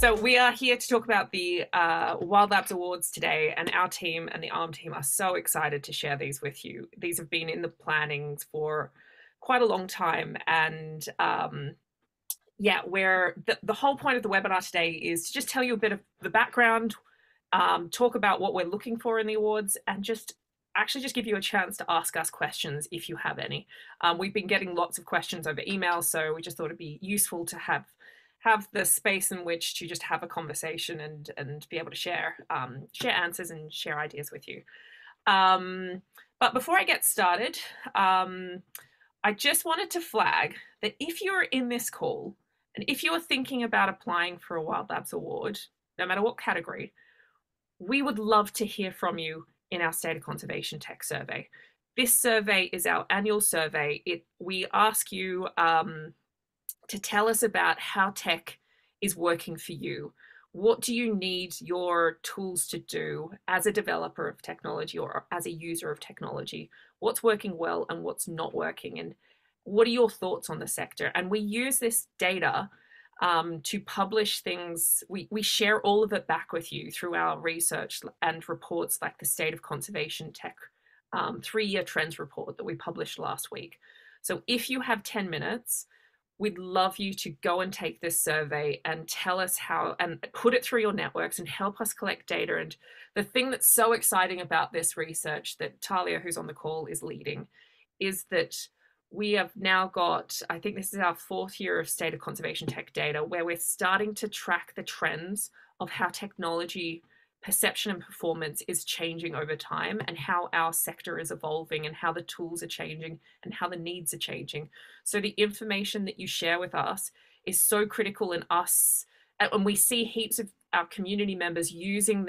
So we are here to talk about the WILDLABS Awards today, and our team and the ARM team are so excited to share these with you. These have been in the plannings for quite a long time, and yeah, where the whole point of the webinar today is to just tell you a bit of the background, talk about what we're looking for in the awards, and just give you a chance to ask us questions if you have any. We've been getting lots of questions over email, so we just thought it'd be useful to have the space in which to just have a conversation and be able to share answers and share ideas with you. But before I get started, I just wanted to flag that if you're in this call and if you're thinking about applying for a WILDLABS award, no matter what category, we would love to hear from you in our State of Conservation Tech survey. This survey is our annual survey. We ask you to tell us about how tech is working for you. What do you need your tools to do as a developer of technology or as a user of technology? What's working well and what's not working? And what are your thoughts on the sector? And we use this data to publish things. We share all of it back with you through our research and reports like the State of Conservation Tech 3-year trends report that we published last week. So if you have 10 minutes, we'd love you to go and take this survey and tell us how, and put it through your networks and help us collect data. And the thing that's so exciting about this research that Talia, who's on the call, is leading, is that we have now got, I think this is our 4th year of State of Conservation Tech data, where we're starting to track the trends of how technology perception and performance is changing over time, and how our sector is evolving, and how the tools are changing, and how the needs are changing. So the information that you share with us is so critical in us, and we see heaps of our community members using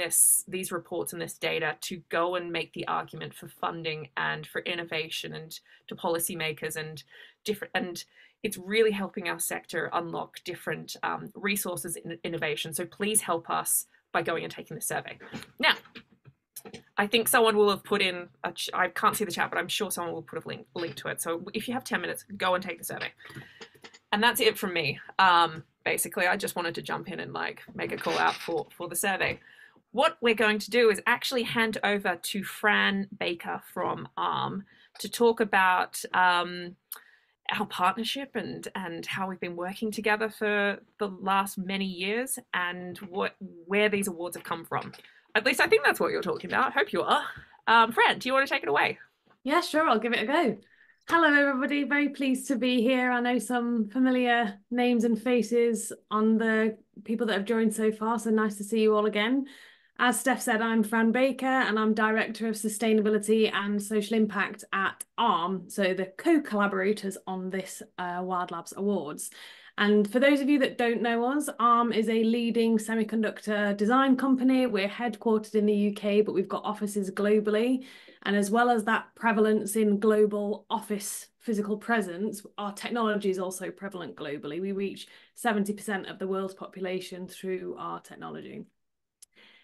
these reports and this data to go and make the argument for funding and for innovation and to policymakers and it's really helping our sector unlock different resources in innovation. So please help us by going and taking the survey. Now, I think someone will have put in, I can't see the chat, but I'm sure someone will put a link to it. So if you have 10 minutes, go and take the survey. And that's it from me. Basically, I just wanted to jump in and make a call out for the survey. What we're going to do is actually hand over to Fran Baker from ARM to talk about our partnership and how we've been working together for the last many years and where these awards have come from. At least I think that's what you're talking about. I hope you are. Fran, do you want to take it away? Yeah, sure. I'll give it a go. Hello, everybody. Very pleased to be here. I know some familiar names and faces on the people that have joined so far, so nice to see you all again. As Steph said, I'm Fran Baker and I'm Director of Sustainability and Social Impact at ARM, so the co-collaborators on this WILDLABS Awards. And for those of you that don't know us, ARM is a leading semiconductor design company. We're headquartered in the UK, but we've got offices globally. And as well as that prevalence in global office physical presence, our technology is also prevalent globally. We reach 70% of the world's population through our technology.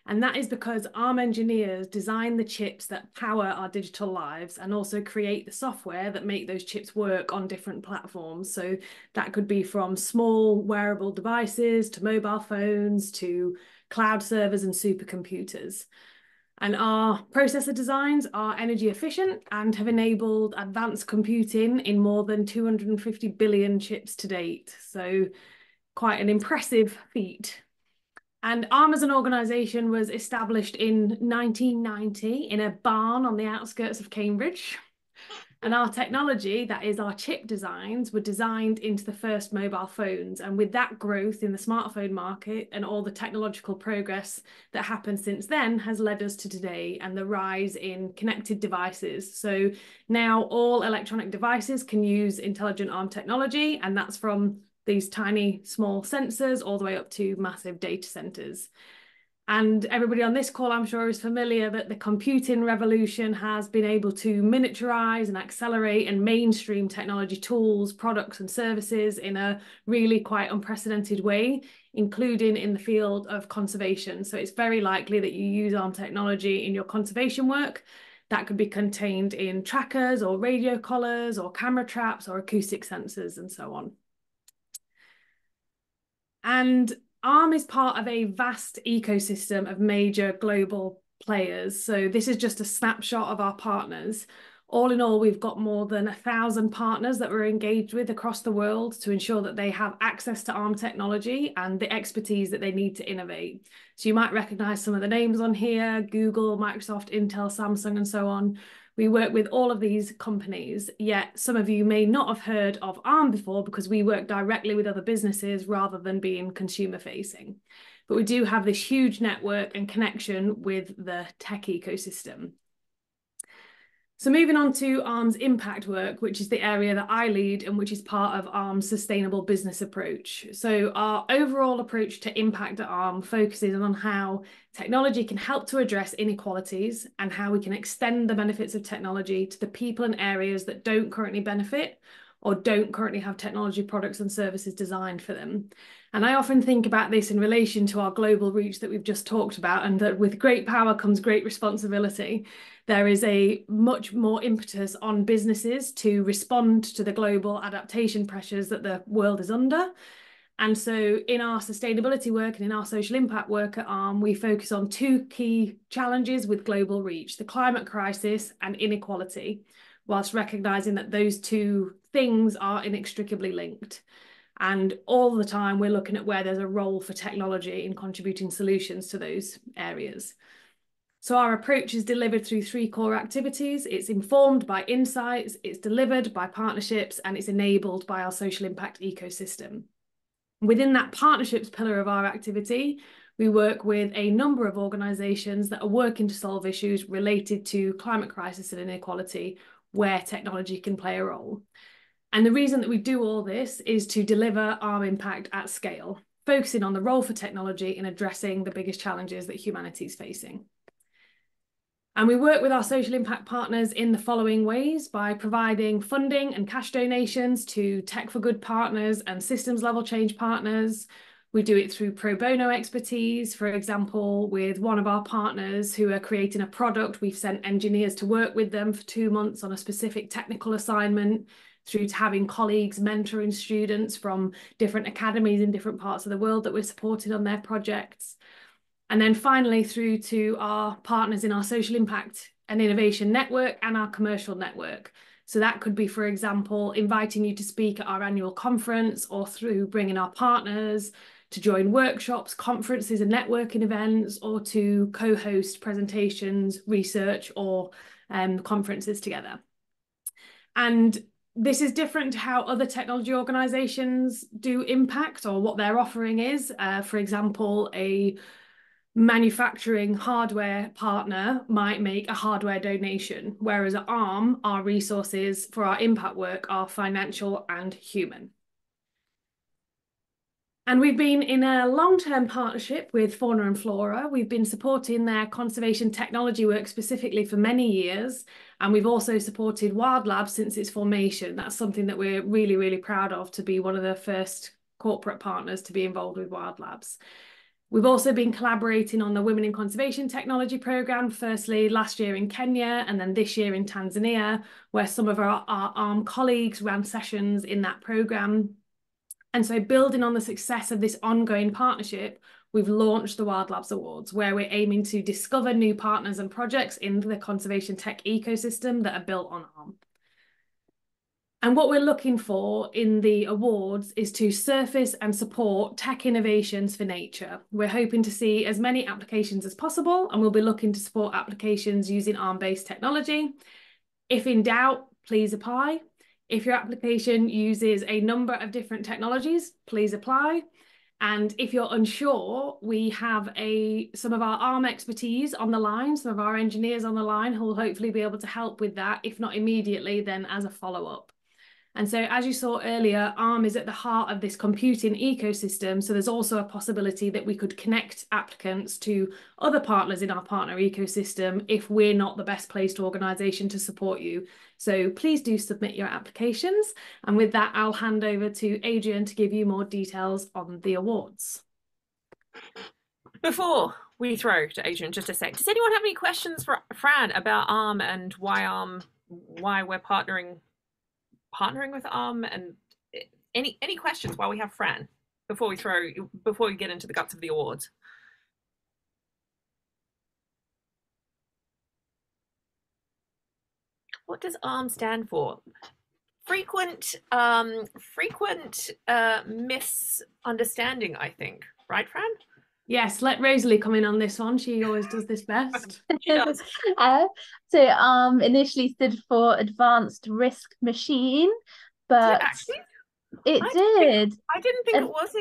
And that is because ARM engineers design the chips that power our digital lives and also create the software that make those chips work on different platforms. So that could be from small wearable devices to mobile phones to cloud servers and supercomputers. And our processor designs are energy efficient and have enabled advanced computing in more than 250 billion chips to date. So quite an impressive feat. And ARM as an organisation was established in 1990 in a barn on the outskirts of Cambridge. And our technology, that is our chip designs, were designed into the first mobile phones. And with that growth in the smartphone market and all the technological progress that happened since then has led us to today and the rise in connected devices. So now all electronic devices can use intelligent ARM technology, and that's from these tiny small sensors all the way up to massive data centers. And everybody on this call, I'm sure, is familiar that the computing revolution has been able to miniaturize and accelerate and mainstream technology tools, products and services in a really quite unprecedented way, including in the field of conservation. So it's very likely that you use ARM technology in your conservation work. That could be contained in trackers or radio collars or camera traps or acoustic sensors and so on. And ARM is part of a vast ecosystem of major global players. So this is just a snapshot of our partners. All in all, we've got more than 1,000 partners that we're engaged with across the world to ensure that they have access to ARM technology and the expertise that they need to innovate. So you might recognize some of the names on here: Google, Microsoft, Intel, Samsung, and so on. We work with all of these companies, yet some of you may not have heard of ARM before because we work directly with other businesses rather than being consumer facing. But we do have this huge network and connection with the tech ecosystem. So moving on to ARM's impact work, which is the area that I lead and which is part of ARM's sustainable business approach. So our overall approach to impact at ARM focuses on how technology can help to address inequalities and how we can extend the benefits of technology to the people and areas that don't currently benefit or don't currently have technology products and services designed for them. And I often think about this in relation to our global reach that we've just talked about, and that with great power comes great responsibility. There is a much more impetus on businesses to respond to the global adaptation pressures that the world is under. And so in our sustainability work and in our social impact work at ARM, we focus on two key challenges with global reach: the climate crisis and inequality, whilst recognizing that those two things are inextricably linked. And all the time, we're looking at where there's a role for technology in contributing solutions to those areas. So our approach is delivered through three core activities. It's informed by insights, it's delivered by partnerships, and it's enabled by our social impact ecosystem. Within that partnerships pillar of our activity, we work with a number of organisations that are working to solve issues related to climate crisis and inequality, where technology can play a role. And the reason that we do all this is to deliver ARM impact at scale, focusing on the role for technology in addressing the biggest challenges that humanity is facing. And we work with our social impact partners in the following ways: by providing funding and cash donations to Tech for Good partners and systems level change partners. We do it through pro bono expertise. For example, with one of our partners who are creating a product, we've sent engineers to work with them for 2 months on a specific technical assignment, through to having colleagues mentoring students from different academies in different parts of the world that we're supporting on their projects. And then finally, through to our partners in our social impact and innovation network and our commercial network. So that could be, for example, inviting you to speak at our annual conference, or through bringing our partners to join workshops, conferences and networking events, or to co-host presentations, research, or conferences together. And this is different to how other technology organizations do impact, or what their offering is. For example, a manufacturing hardware partner might make a hardware donation, whereas at ARM, our resources for our impact work are financial and human. And we've been in a long-term partnership with Fauna and Flora. We've been supporting their conservation technology work specifically for many years. And we've also supported WILDLABS since its formation. That's something that we're really, really proud of, to be one of the first corporate partners to be involved with WILDLABS. We've also been collaborating on the Women in Conservation Technology programme, firstly last year in Kenya and then this year in Tanzania, where some of our ARM colleagues ran sessions in that programme. And so, building on the success of this ongoing partnership, we've launched the WILDLABS Awards, where we're aiming to discover new partners and projects in the conservation tech ecosystem that are built on ARM. And what we're looking for in the awards is to surface and support tech innovations for nature. We're hoping to see as many applications as possible, and we'll be looking to support applications using ARM-based technology. If in doubt, please apply. If your application uses a number of different technologies, please apply. And if you're unsure, we have some of our ARM expertise on the line, some of our engineers on the line who will hopefully be able to help with that, if not immediately, then as a follow-up. And so, as you saw earlier, ARM is at the heart of this computing ecosystem. So there's also a possibility that we could connect applicants to other partners in our partner ecosystem if we're not the best placed organisation to support you. So please do submit your applications. And with that, I'll hand over to Adrian to give you more details on the awards. Before we throw to Adrian, just a sec, does anyone have any questions for Fran about ARM and why we're partnering with ARM, and any questions while we have Fran? before we get into the guts of the awards? What does ARM stand for? Frequent misunderstanding, I think. Right, Fran? Yes, let Rosalie come in on this one. She always does this best. She does. Uh, initially stood for Advanced Risk Machine, Did it but actually? it I did. didn't think it was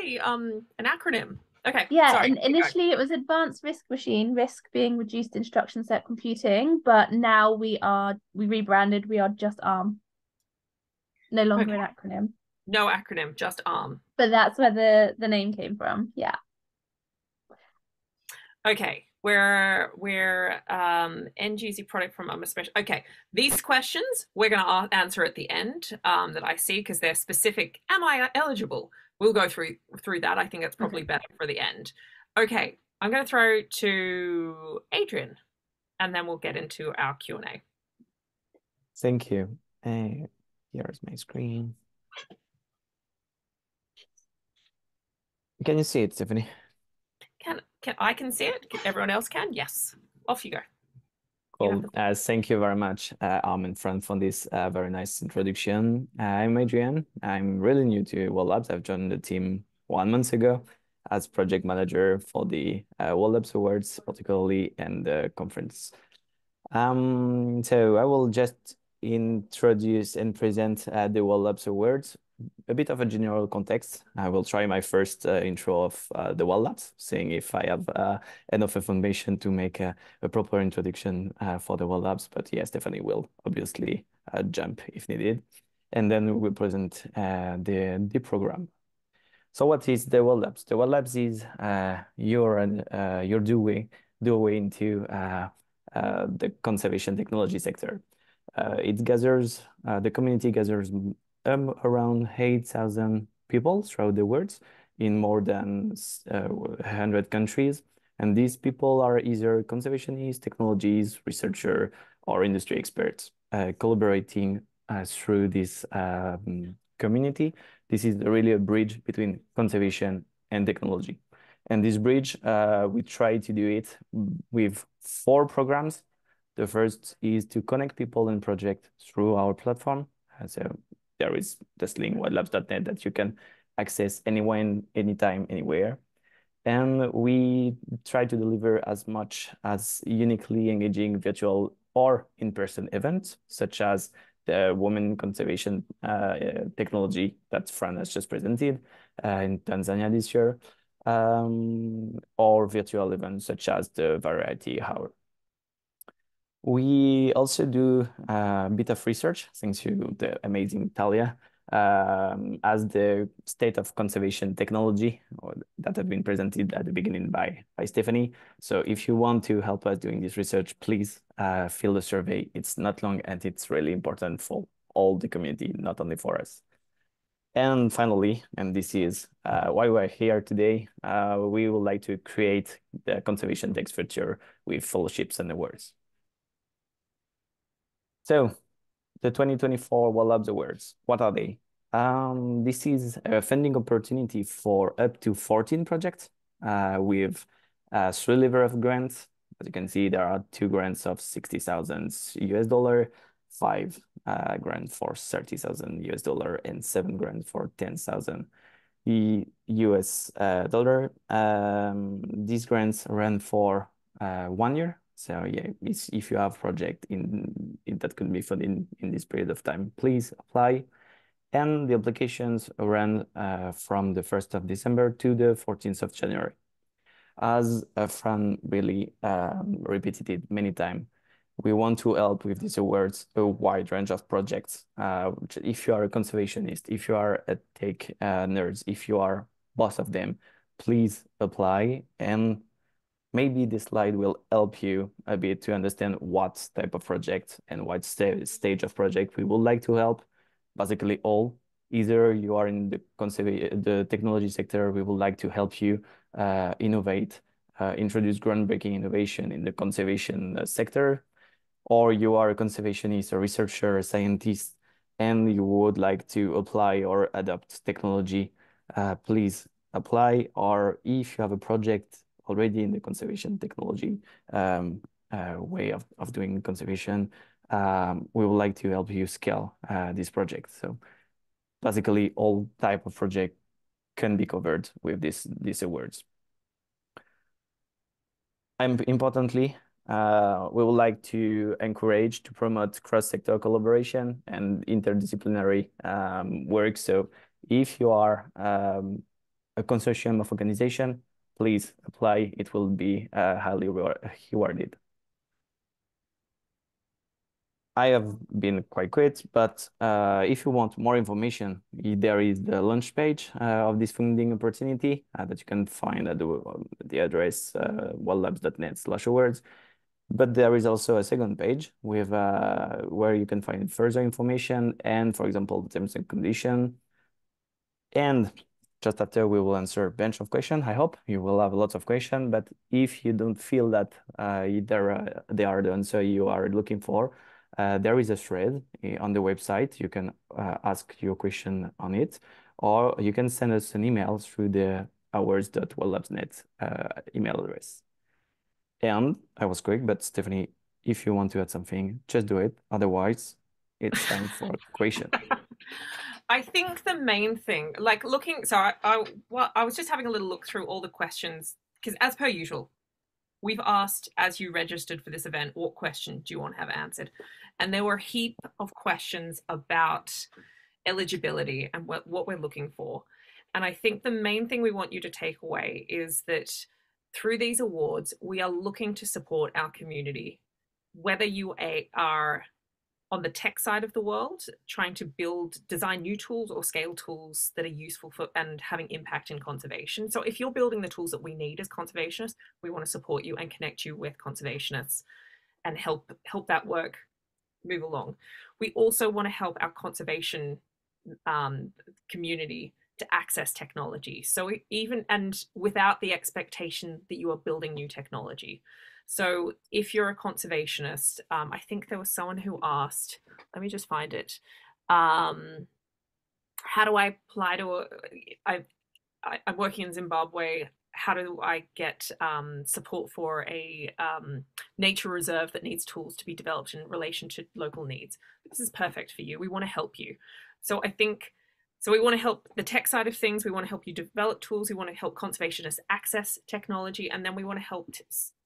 an acronym. Okay, Yeah, sorry. initially it was Advanced Risk Machine, risk being reduced instruction set computing, but now we rebranded, we are just ARM. No longer Okay. an acronym. No acronym, just ARM. But that's where the name came from. Yeah. Okay, we're end user product from ARM special. Okay, these questions we're going to answer at the end that I see because they're specific. Am I eligible? We'll go through that. I think it's probably better for the end. Okay, I'm going to throw to Adrian, and then we'll get into our Q&A. Thank you. Here's my screen. Can you see it, Stephanie? Can I can see it? Everyone else can? Yes. Off you go. Cool. Thank you very much, Arm and Fran, for this very nice introduction. I'm Adrian. I'm really new to WILDLABS. I've joined the team 1 month ago as project manager for the WILDLABS Awards, particularly, and the conference. So I will just introduce and present the WILDLABS Awards. A bit of a general context. I will try my first intro of the WILDLABS, seeing if I have enough information to make a proper introduction for the WILDLABS. But yes, Stephanie will obviously jump if needed. And then we'll present the program. So what is the WILDLABS? The WILDLABS is your doorway into the conservation technology sector. The community gathers around 8,000 people throughout the world in more than 100 countries. And these people are either conservationists, technologies, researchers, or industry experts collaborating through this community. This is really a bridge between conservation and technology. And this bridge, we try to do it with 4 programs. The first is to connect people and projects through our platform. So there is this link, WILDLABS.NET, that you can access anyone, anytime, anywhere. And we try to deliver as much as uniquely engaging virtual or in-person events, such as the Women Conservation Technology that Fran has just presented in Tanzania this year, or virtual events such as the Variety Hour. We also do a bit of research, thanks to the amazing Talia, as the state of conservation technology that have been presented at the beginning by Stephanie. So if you want to help us doing this research, please fill the survey. It's not long and it's really important for all the community, not only for us. And finally, and this is why we're here today, we would like to create the conservation tech future with fellowships and awards. So the 2024 WILDLABS Awards, what are they? This is a funding opportunity for up to 14 projects with 3 levels of grants. As you can see, there are 2 grants of $60,000, 5 grants for $30,000, and 7 grants for $10,000. These grants run for 1 year. So yeah, if you have project that could be funded in this period of time, please apply. And the applications run from the 1st of December to the 14th of January. As Fran really repeated it many times, we want to help with these awards a wide range of projects. If you are a conservationist, if you are a tech nerd, if you are both of them, please apply. And maybe this slide will help you a bit to understand what type of project and what stage of project we would like to help. Basically all. Either you are in the technology sector, we would like to help you innovate, introduce groundbreaking innovation in the conservation sector, or you are a conservationist, a researcher, a scientist, and you would like to apply or adopt technology, please apply, or if you have a project already in the conservation technology way of doing conservation, we would like to help you scale this project. So basically all type of project can be covered with these awards. Importantly, we would like to encourage to promote cross-sector collaboration and interdisciplinary work. So if you are a consortium of organization, please apply. It will be highly rewarded. I have been quite quick, but if you want more information, there is the launch page of this funding opportunity that you can find at the address WILDLABS.NET/awards. But there is also a second page with where you can find further information and, for example, the terms and conditions. And just after, we will answer a bunch of questions. I hope you will have lots of questions, but if you don't feel that they are the answer you are looking for, there is a thread on the website. You can ask your question on it, or you can send us an email through the awards.wildlabs.net email address. And I was quick, but Stephanie, if you want to add something, just do it. Otherwise, it's time for a question. I think the main thing, like looking, so I was just having a little look through all the questions, because as per usual, we've asked, as you registered for this event, what question do you want to have answered? And there were a heap of questions about eligibility and what we're looking for. And I think the main thing we want you to take away is that through these awards, we are looking to support our community, whether you are on the tech side of the world, trying to design new tools or scale tools that are useful for and having impact in conservation. So if you're building the tools that we need as conservationists, we want to support you and connect you with conservationists and help that work move along. We also want to help our conservation community to access technology. So and without the expectation that you are building new technology. So if you're a conservationist, I think there was someone who asked, let me just find it. How do I apply to, I'm working in Zimbabwe. How do I get support for a nature reserve that needs tools to be developed in relation to local needs? This is perfect for you. We want to help you. So I think, so we want to help the tech side of things. We want to help you develop tools. We want to help conservationists access technology. And then we want to help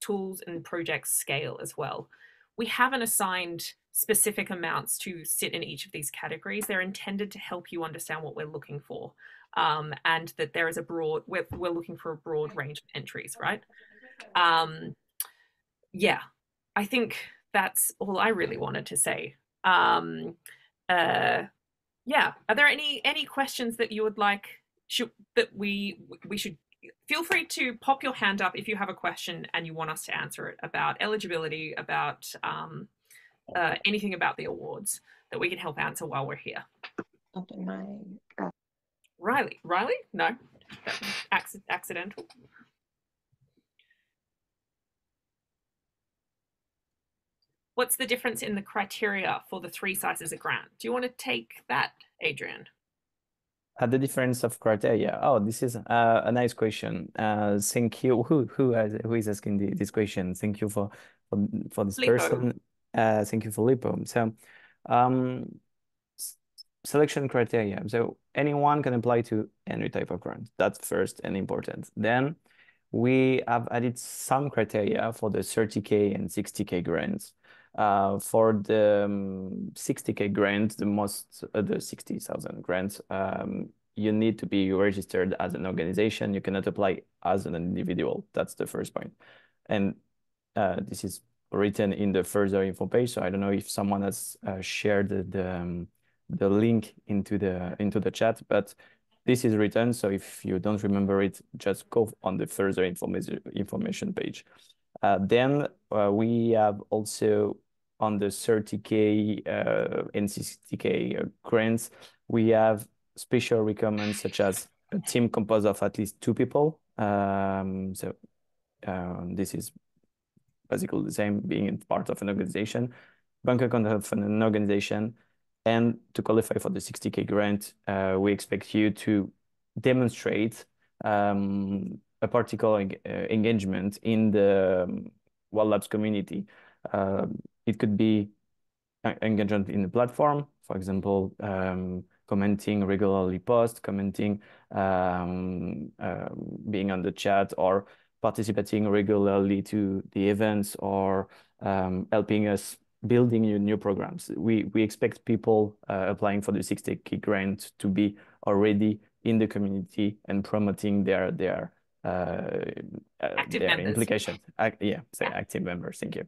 tools and projects scale as well. We haven't assigned specific amounts to sit in each of these categories. They're intended to help you understand what we're looking for. And that there is we're looking for a broad range of entries, right? Yeah, I think that's all I really wanted to say. Yeah, are there any questions that you would like that we should feel free to pop your hand up if you have a question and you want us to answer it about eligibility, about anything about the awards that we can help answer while we're here. Riley? No, accidental. What's the difference in the criteria for the 3 sizes of grant? Do you want to take that, Adrian? The difference of criteria. Oh, this is a nice question. Thank you. Who is asking this question? Thank you for this Filippo. person. Thank you, Filippo. So, selection criteria. So anyone can apply to any type of grant. That's first and important. Then we have added some criteria for the 30K and 60K grants. For the 60K grant, the 60,000 grants, you need to be registered as an organization. You cannot apply as an individual. That's the first point. And this is written in the further info page. So I don't know if someone has shared the link into the chat, but this is written. So if you don't remember it, just go on the further information page. Then we have also on the 30K and 60K grants, we have special requirements such as a team composed of at least 2 people. This is basically the same, being part of an organization, bank account of an organization. And to qualify for the 60K grant, we expect you to demonstrate a particular engagement in the WILDLABS community. It could be engagement in the platform, for example, commenting regularly posts, commenting, being on the chat, or participating regularly to the events, or helping us building new programs. We expect people applying for the 60K grant to be already in the community and promoting their Active members. implications. Active members. Thank you.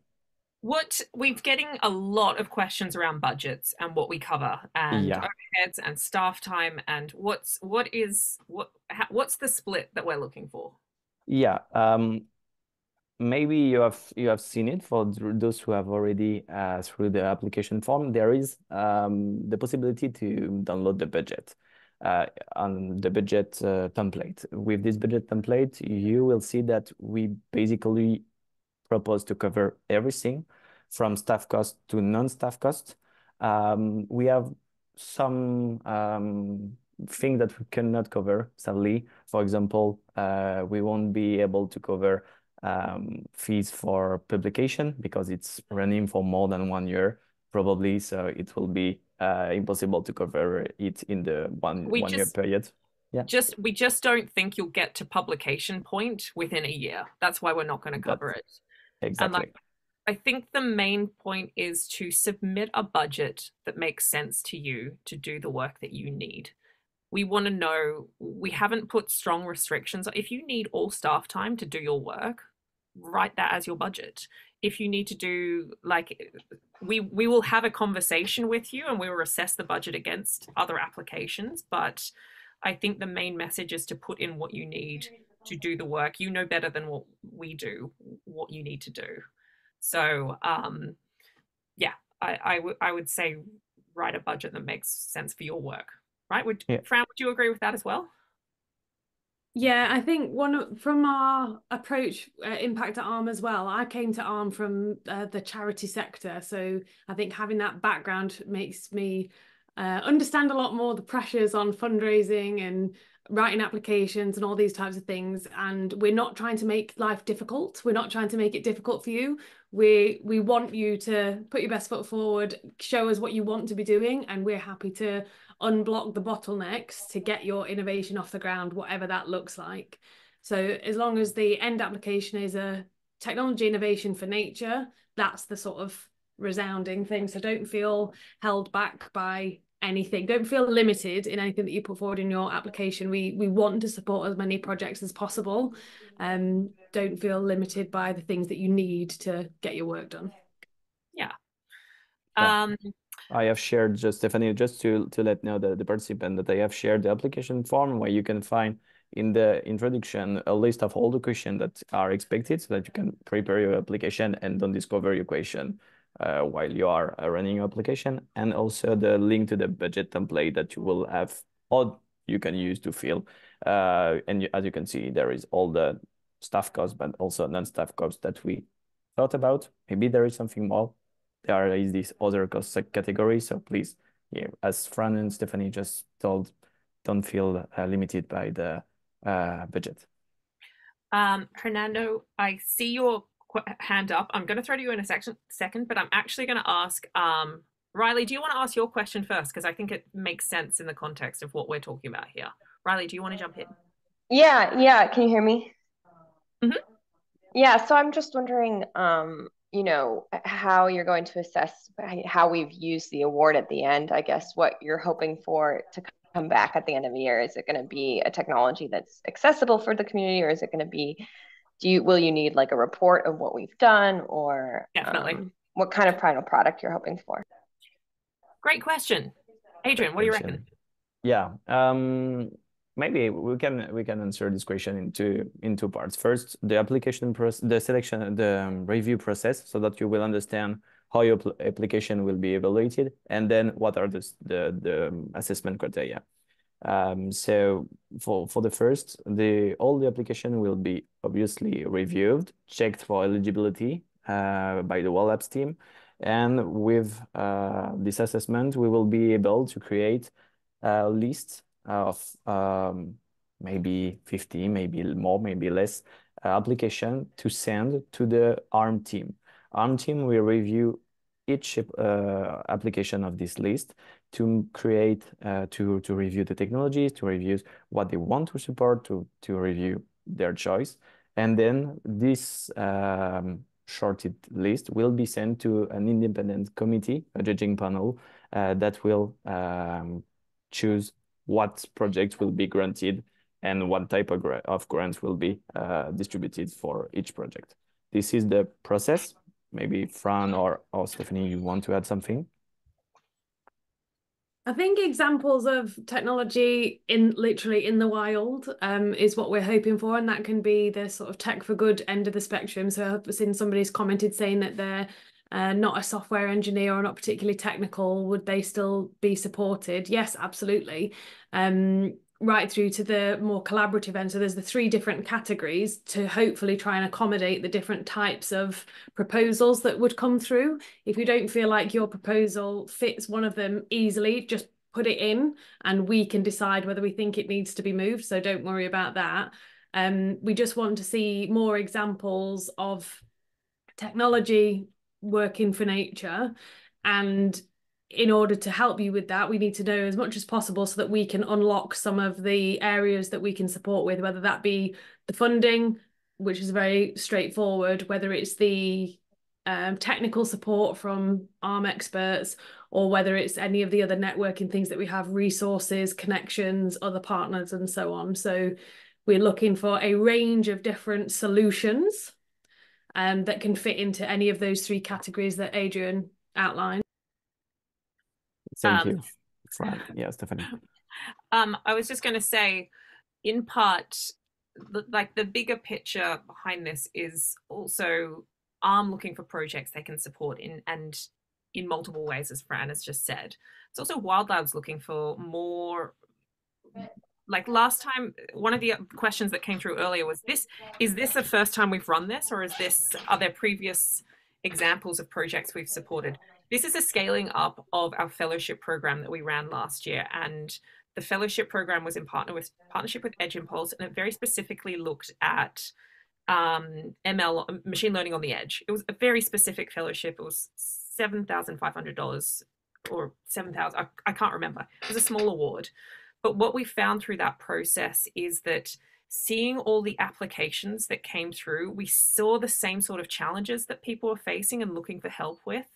We're getting a lot of questions around budgets and what we cover and overheads and staff time and what's the split that we're looking for? Yeah, maybe you have seen it for those who have already through the application form. There is the possibility to download the budget on the budget template. With this budget template, you will see that we basically propose to cover everything from staff cost to non-staff cost. We have some thing that we cannot cover, sadly. For example, we won't be able to cover fees for publication because it's running for more than 1 year, probably. So it will be impossible to cover it in the one year period. Yeah. We just don't think you'll get to publication point within a year. That's why we're not going to cover it. Exactly. I think the main point is to submit a budget that makes sense to you to do the work that you need. We want to know, we haven't put strong restrictions. If you need all staff time to do your work, write that as your budget. If you need to do, like, we will have a conversation with you and we will assess the budget against other applications. But I think the main message is to put in what you need to do the work. You know better than what we do, what you need to do. So yeah, I would say write a budget that makes sense for your work, right? Fran, would you agree with that as well? Yeah, I think from our approach, impact at ARM as well, I came to ARM from the charity sector. So I think having that background makes me understand a lot more the pressures on fundraising and writing applications and all these types of things. And we're not trying to make life difficult. We're not trying to make it difficult for you. We want you to put your best foot forward, show us what you want to be doing, and we're happy to unblock the bottlenecks to get your innovation off the ground, whatever that looks like. So as long as the end application is a technology innovation for nature, that's the sort of resounding thing. So don't feel held back by anything. Don't feel limited in anything that you put forward in your application. We want to support as many projects as possible. Don't feel limited by the things that you need to get your work done. Yeah. I have shared, Stephanie, just to let know the participant that I have shared the application form where you can find in the introduction a list of all the questions that are expected so that you can prepare your application and don't discover your question while you are running your application, and also the link to the budget template that you will have or you can use to fill. And as you can see, there is all the staff costs, but also non-staff costs that we thought about. Maybe there is something more. There is this other cost category. So please, as Fran and Stephanie just told, don't feel limited by the budget. Hernando, I see your hand up. I'm going to throw to you in a second, but I'm actually going to ask Riley, do you want to ask your question first? Because I think it makes sense in the context of what we're talking about here. Riley, do you want to jump in? Yeah. Can you hear me? Mm-hmm. Yeah, so I'm just wondering, you know, how you're going to assess how we've used the award at the end. I guess what you're hoping for to come back at the end of the year. Is it going to be a technology that's accessible for the community, or is it going to be, will you need like a report of what we've done, or definitely what kind of final product you're hoping for? Great question. Adrian, what do you reckon? Yeah, maybe we can answer this question in two parts. First, the application process, the selection, the review process, so that you will understand how your application will be evaluated, and then what are the assessment criteria. So for the first, all the application will be obviously reviewed, checked for eligibility by the WILDLABS team, and with this assessment, we will be able to create a list of maybe 50, maybe more, maybe less application to send to the ARM team. ARM team will review each application of this list to create, to review the technologies, to review what they want to support, to review their choice. And then this shorted list will be sent to an independent committee, a judging panel, that will choose what projects will be granted and what type of grants will be distributed for each project. This is the process. Maybe Fran or Stephanie, you want to add something? I think examples of technology literally in the wild is what we're hoping for, and that can be the sort of tech for good end of the spectrum. So I've seen somebody's commented saying that they're not a software engineer or not particularly technical. Would they still be supported? Yes, absolutely. Right through to the more collaborative end. So there's the 3 different categories to hopefully try and accommodate the different types of proposals that would come through. If you don't feel like your proposal fits one of them easily, just put it in and we can decide whether we think it needs to be moved. So don't worry about that. We just want to see more examples of technology working for nature, and in order to help you with that, we need to know as much as possible so that we can unlock some of the areas that we can support with, whether that be the funding, which is very straightforward, whether it's the technical support from ARM experts, or whether it's any of the other networking things that we have, resources, connections, other partners, and so on. So we're looking for a range of different solutions that can fit into any of those 3 categories that Adrian outlined. Thank you, Fran. Yeah, Stephanie. I was just going to say, in part, like the bigger picture behind this is also ARM looking for projects they can support in multiple ways, as Fran has just said. It's also WildLabs looking for more. Like last time, one of the questions that came through earlier was is this the first time we've run this, or are there previous examples of projects we've supported? This is a scaling up of our fellowship program that we ran last year, and the fellowship program was in partnership with Edge Impulse, and it very specifically looked at ML, machine learning on the edge. It was a very specific fellowship. It was $7,500 or 7,000. I can't remember. It was a small award. But what we found through that process is that seeing all the applications that came through, we saw the same sort of challenges that people were facing and looking for help with,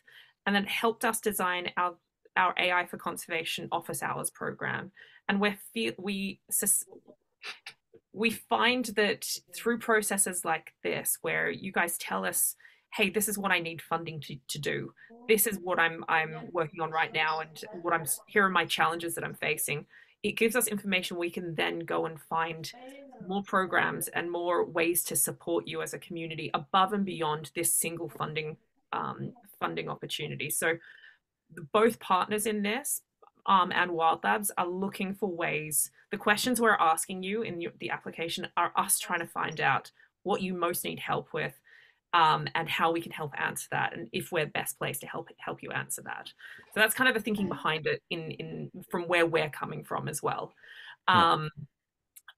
and then helped us design our AI for Conservation office hours program. And we find that through processes like this, where you guys tell us, hey, this is what I need funding to do. This is what I'm working on right now, and here are my challenges that I'm facing. It gives us information we can then go and find more programs and more ways to support you as a community above and beyond this single funding opportunity. So both partners in this and WildLabs are looking for ways. The questions we're asking you in the application are us trying to find out what you most need help with, and how we can help answer that, and if we're best placed to help you answer that. So that's kind of the thinking behind it from where we're coming from as well.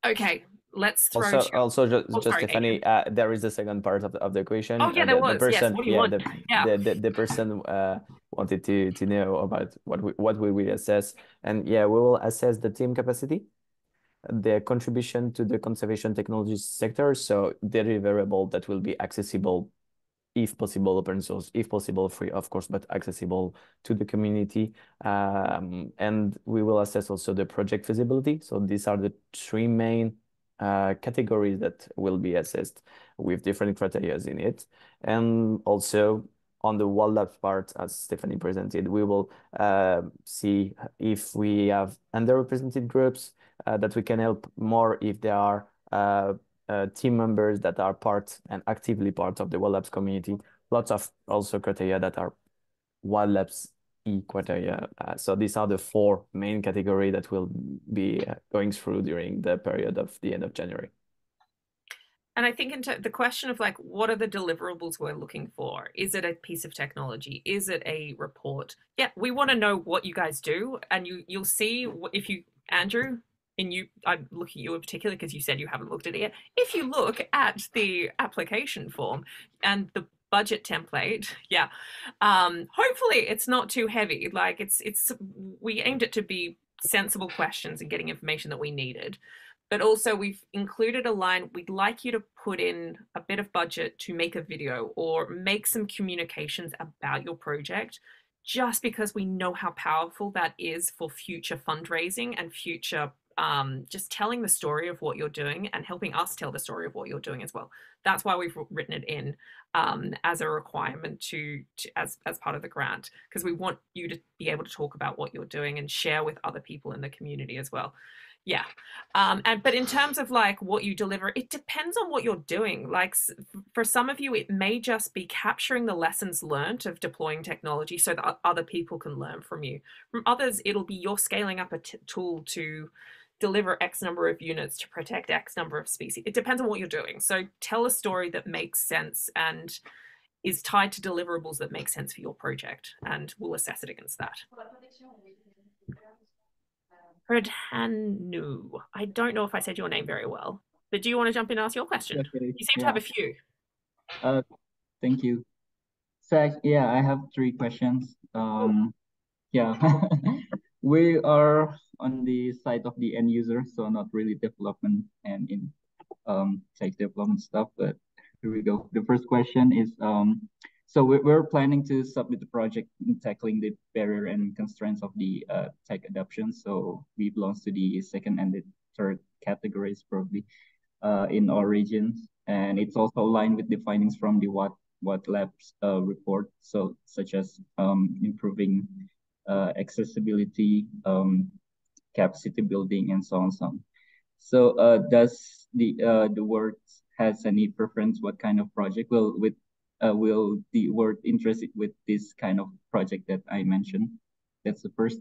Okay, let's throw also just Stephanie, there is the second part of the equation. Oh yeah, there was. The person, yes. What do you want? the person wanted to know about what will we assess, and yeah, we will assess the team capacity, the contribution to the conservation technologies sector, so deliverable that will be accessible, if possible open source, if possible free, of course, but accessible to the community. And we will assess also the project feasibility. So these are the 3 main categories that will be assessed with different criteria in it. And also on the WildLabs part, as Stephanie presented, we will see if we have underrepresented groups that we can help more, if there are team members that are actively part of the WildLabs community. Lots of also criteria that are WildLabs criteria. So these are the 4 main categories that will be going through during the period of the end of January. And I think the question of like, what are the deliverables we're looking for? Is it a piece of technology? Is it a report? Yeah, we want to know what you guys do, and you'll see if you, Andrew, I'm looking at you in particular because you said you haven't looked at it yet. If you look at the application form and the budget template, yeah, hopefully it's not too heavy. Like we aimed it to be sensible questions and getting information that we needed. But also we've included a line, we'd like you to put in a bit of budget to make a video or make some communications about your project, just because we know how powerful that is for future fundraising and future just telling the story of what you're doing and helping us tell the story of what you're doing as well. That's why we've written it in as a requirement as part of the grant, because we want you to be able to talk about what you're doing and share with other people in the community as well. Yeah. But in terms of like what you deliver, it depends on what you're doing. Like for some of you, it may just be capturing the lessons learned of deploying technology so that other people can learn from you. From others, it'll be you're scaling up a tool to deliver X number of units to protect X number of species. It depends on what you're doing. So tell a story that makes sense and is tied to deliverables that make sense for your project, and we'll assess it against that. Pradhanu, I don't know if I said your name very well, but do you want to jump in and ask your question? Okay, You seem to have a few. Thank you. So yeah, I have 3 questions. Yeah, we are on the side of the end user, so not really development and in tech development stuff. But here we go. The first question is so we're planning to submit the project in tackling the barrier and constraints of the tech adoption. So we belong to the second and the third categories probably in our regions, and it's also aligned with the findings from the WILDLABS report. So such as improving accessibility, capacity building, and so on. So does the word has any preference what kind of project will the word interested with this kind of project that I mentioned? That's the first.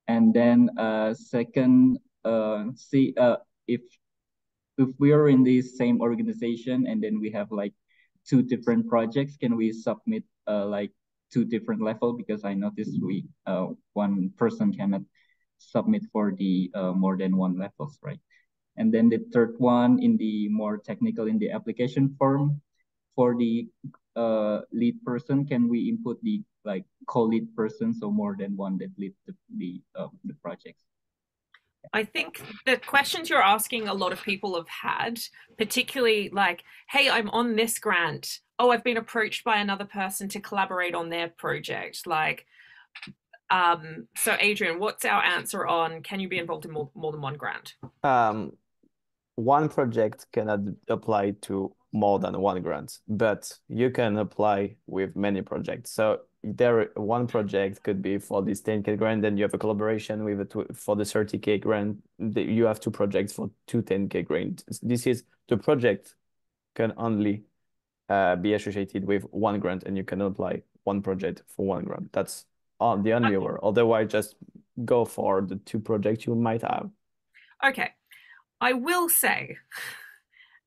And then second, see if we are in the same organization and then we have like 2 different projects, can we submit like 2 different level? Because I noticed we one person cannot submit for the more than 1 levels, right? And then the third one, in the more technical, in the application form, for the lead person, can we input the like co-lead person, so more than one that lead the projects? I think the questions you're asking a lot of people have had, particularly like, hey, I'm on this grant. Oh, I've been approached by another person to collaborate on their project. Like, so Adrian, what's our answer on can you be involved in more than one grant? One project cannot apply to more than 1 grant, but you can apply with many projects. So one project could be for this 10K grant, then you have a collaboration with it for the 30K grant. You have 2 projects for 2 10K grants. The project can only be associated with 1 grant, and you can apply 1 project for 1 grant. That's the only way. Otherwise, just go for the 2 projects you might have. Okay. I will say,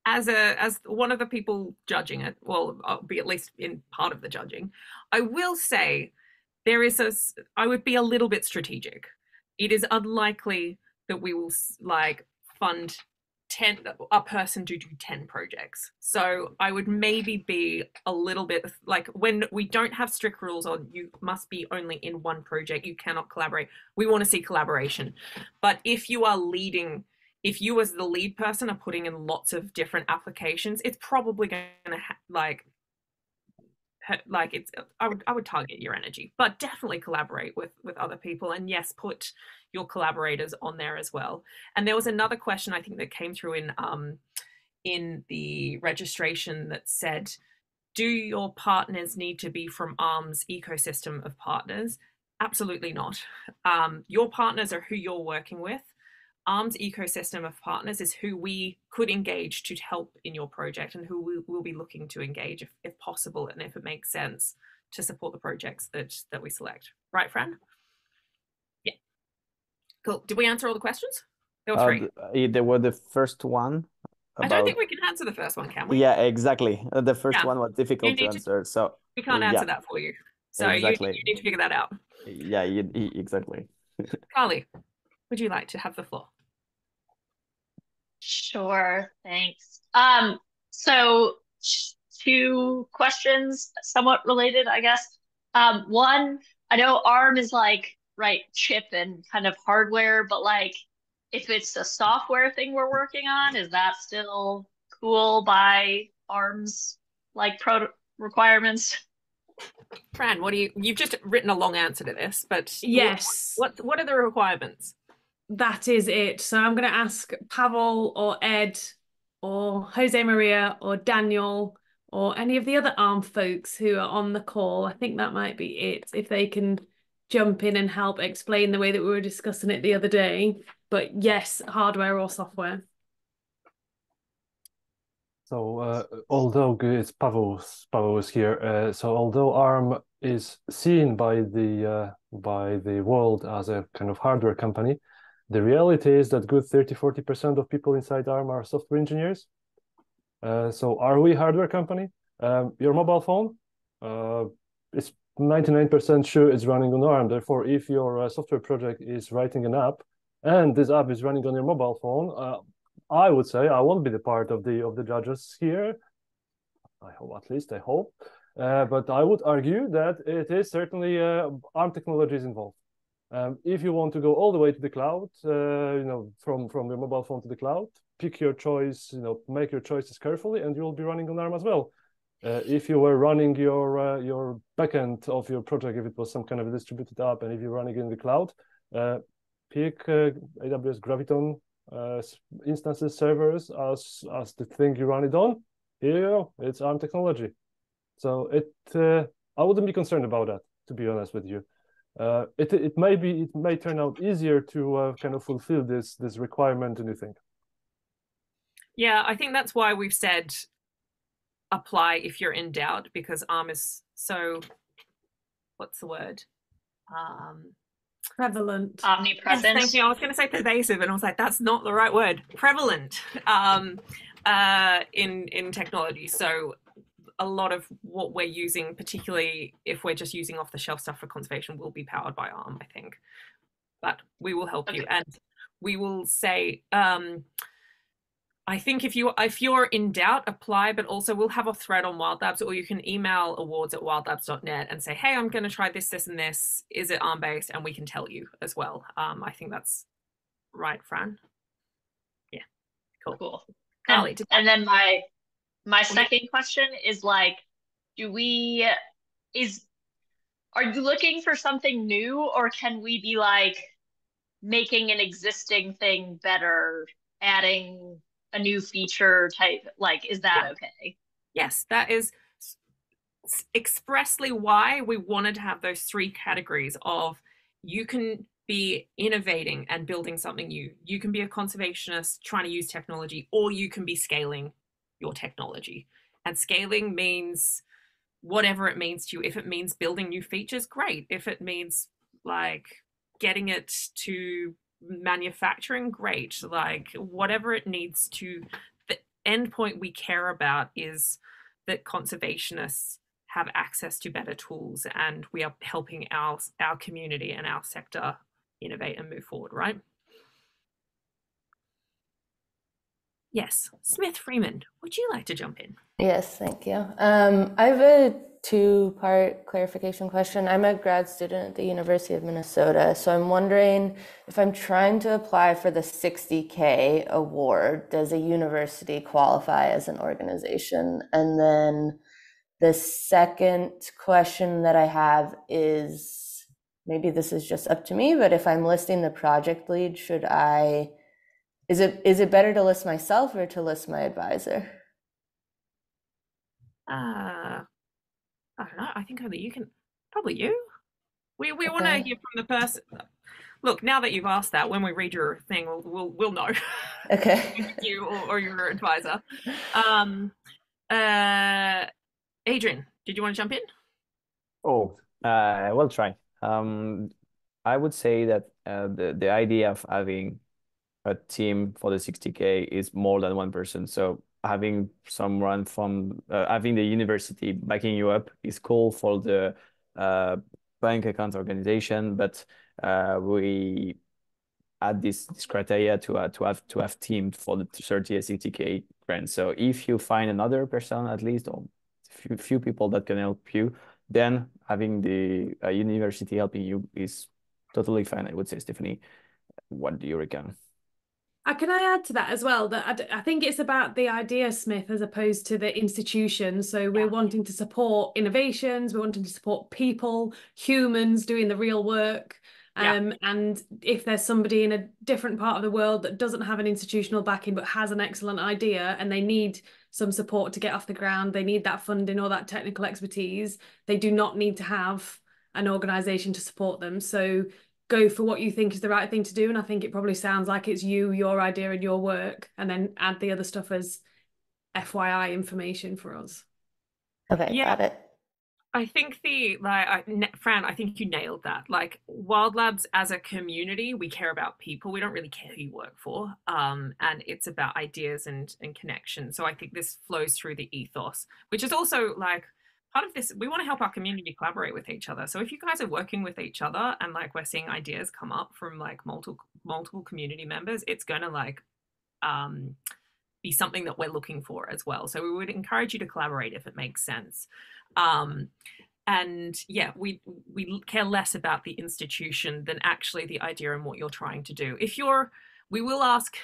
as one of the people judging it, well, I'll be at least in part of the judging, I will say I would be a little bit strategic. It is unlikely that we will like fund a person to do 10 projects. So I would maybe be a little bit like, when we don't have strict rules on you must be only in 1 project, you cannot collaborate. We want to see collaboration. But if you as the lead person are putting in lots of different applications, it's probably going to I would target your energy, but definitely collaborate with other people, and yes, put your collaborators on there as well. And there was another question I think that came through in the registration that said, do your partners need to be from ARM's ecosystem of partners? Absolutely not. Your partners are who you're working with. ARM's ecosystem of partners is who we could engage to help in your project and who we will be looking to engage if possible and if it makes sense to support the projects that we select. Right, Fran? Yeah. Cool. Did we answer all the questions? There were 3. There were the first one. I don't think we can answer the first one, can we? Yeah, exactly. The first one was difficult to answer. So we can't answer that for you. So exactly. you need to figure that out. Yeah, exactly. Carly, would you like to have the floor? Sure, thanks. So two questions, somewhat related, I guess. One, I know ARM is like, right, chip and kind of hardware, but like if it's a software thing we're working on, is that still cool by ARM's like pro requirements? Fran, you've just written a long answer to this, but Yes. what are the requirements? That is it. So I'm going to ask Pavel or Ed or Jose Maria or Daniel or any of the other ARM folks who are on the call. I think that might be it, if they can jump in and help explain the way that we were discussing it the other day. But yes, hardware or software. So although it's Pavel is here. So although ARM is seen by the world as a kind of hardware company, the reality is that good 30-40% of people inside ARM are software engineers. So are we a hardware company? Your mobile phone, it's 99% sure it's running on ARM. Therefore, if your software project is writing an app and this app is running on your mobile phone, I would say I won't be the part of the judges here. I hope, at least I hope. But I would argue that it is certainly ARM technologies involved. If you want to go all the way to the cloud, from your mobile phone to the cloud, pick your choice, make your choices carefully, and you'll be running on ARM as well. If you were running your backend of your project, if it was some kind of a distributed app, and if you're running in the cloud, pick AWS Graviton instances, servers as the thing you run it on. Here you go, it's ARM technology. So I wouldn't be concerned about that, to be honest with you. It may turn out easier to kind of fulfill this requirement than you think. Yeah, I think that's why we've said apply if you're in doubt, because ARM is so, what's the word? Prevalent. Omnipresent. Yes, thank you. I was going to say pervasive, and I was like, that's not the right word. Prevalent in technology. So a lot of what we're using, particularly if we're just using off-the-shelf stuff for conservation, will be powered by ARM, I think. But we will help you, and we will say, I think if you're in doubt, apply, but also we'll have a thread on WildLabs, or you can email awards@WILDLABS.NET and say, hey, I'm going to try this, this, and this. Is it ARM-based? And we can tell you as well. I think that's right, Fran. Yeah, cool. Carly, and then my second question is like, are you looking for something new, or can we be like making an existing thing better, adding a new feature type? Like, is that okay? Yes, that is expressly why we wanted to have those three categories of, you can be innovating and building something new. You can be a conservationist trying to use technology, or you can be scaling your technology. And scaling means whatever it means to you. If it means building new features, great. If it means like getting it to manufacturing, great. Like whatever it needs to, the end point we care about is that conservationists have access to better tools, and we are helping our community and our sector innovate and move forward, right? Yes, Smith Freeman, would you like to jump in? Yes, thank you. I have a two-part clarification question. I'm a grad student at the University of Minnesota, so I'm wondering if I'm trying to apply for the 60K award, does a university qualify as an organization? And then the second question that I have is, maybe this is just up to me, but if I'm listing the project lead, is it better to list myself or to list my advisor? I don't know. I think only you can. Probably you. We want to hear from the person. Look, now that you've asked that, when we read your thing, we'll know. Okay. You or your advisor. Adrian, did you want to jump in? Oh, we'll try. I would say that the idea of having a team for the 60K is more than one person. So having someone from having the university backing you up is cool for the bank account organization, but we add this criteria to have teamed for the 30 and 60K grant. So if you find another person at least, or few people that can help you, then having the university helping you is totally fine, I would say. Stephanie, what do you reckon? Can I add to that as well, that I think it's about the idea, Smith, as opposed to the institution. So we're wanting to support innovations, we're wanting to support people, humans doing the real work. And if there's somebody in a different part of the world that doesn't have an institutional backing but has an excellent idea and they need some support to get off the ground, they need that funding or that technical expertise, they do not need to have an organisation to support them. So go for what you think is the right thing to do. And I think it probably sounds like it's you, your idea and your work, and then add the other stuff as FYI information for us. Okay, got it. I think Fran, I think you nailed that. Like, WILDLABS as a community, we care about people. We don't really care who you work for. And it's about ideas and connection. So I think this flows through the ethos, which is also like part of this. We want to help our community collaborate with each other. So if you guys are working with each other and like we're seeing ideas come up from like multiple community members, it's going to like be something that we're looking for as well. So we would encourage you to collaborate if it makes sense. And yeah, we care less about the institution than actually the idea and what you're trying to do. We will ask